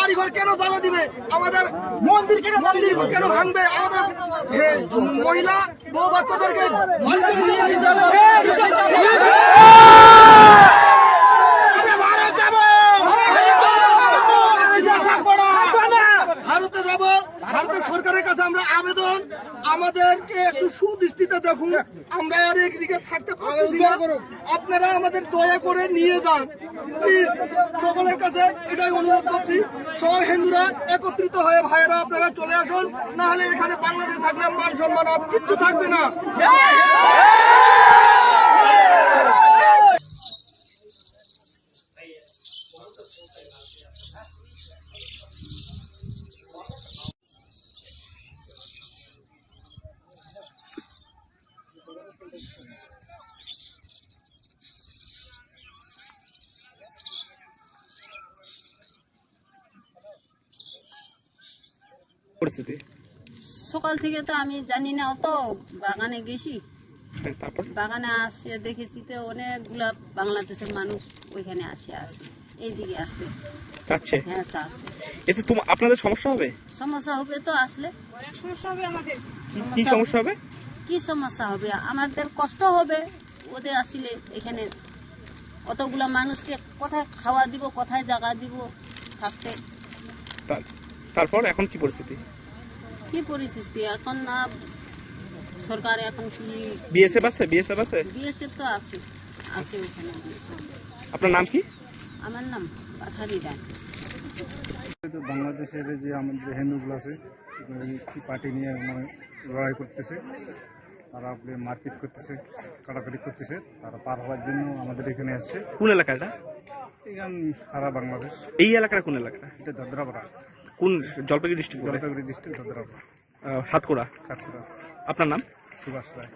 বাড়িঘর কেন জ্বালা দিবে, আমাদের মন্দির কেন ভাঙবে, আমাদের মহিলা বউ বাচ্চাদেরকে নিয়ে যাবে। ভারতে যাব, ভারতের সরকারের কাছে আমরা আবেদন, আমাদেরকে একটু সুদৃষ্টিতে দেখুন, আমরা আর একদিকে থাকতে পারছি না, আপনারা আমাদের দয়া করে নিয়ে যান প্লিজ। সকলের কাছে এটাই অনুরোধ করছি, সব হিন্দুরা একত্রিত হয়ে ভাইয়েরা আপনারা চলে আসুন, না হলে এখানে বাংলাদেশে থাকলে মান সম্মান আর কিচ্ছু থাকবে না। পরিস্থিতি সকাল থেকে তো আমি জানি না, অত বাগানে গেছি, তারপর বাগানে আসে দেখেছি তো অনেকগুলা বাংলাদেশের মানুষ ওইখানে আসে এইদিকে আসতে চাচ্ছে, হ্যাঁ চাচ্ছে। এতে আপনাদের সমস্যা হবে? সমস্যা হবে তো, আসলে সমস্যা হবে আমাদের। কি সমস্যা হবে? কি সমস্যা হবে, আমাদের কষ্ট হবে ওদের আসলে। এখানে অতগুলা মানুষকে কোথায় খাওয়া দিব, কোথায় জায়গা দিব থাকতে। তারপর এখন কি পরিস্থিতি? কি পরিস্থিতি এখন না, সরকার এখন কি বিএসএফ আছে? বিএসএফ তো আছে ওখানে বিএসএফ। আপনার নাম কি? আমার নাম পাথারি রায়। বাংলাদেশের যে আমাদের হিন্দুগুলো আছে পার্টি নিয়ে লড়াই করতেছে, তারা আপনি মারপিট করতেছে, কাটাকাটি করতেছে, তারা পার হওয়ার জন্য আমাদের এখানে আসছে। কোন এলাকাটা? এখান সারা বাংলাদেশ। এই এলাকাটা কোন এলাকা? এটা দাদরাপাড়া, কোন জলপাইগুড়ি ডিস্ট্রিক্ট? জলপাইগুড়ি ডিস্ট্রিক্ট দাদরাপাড়া, সাতকুড়া। কাটছড়া। আপনার নাম? সুভাষ রায়।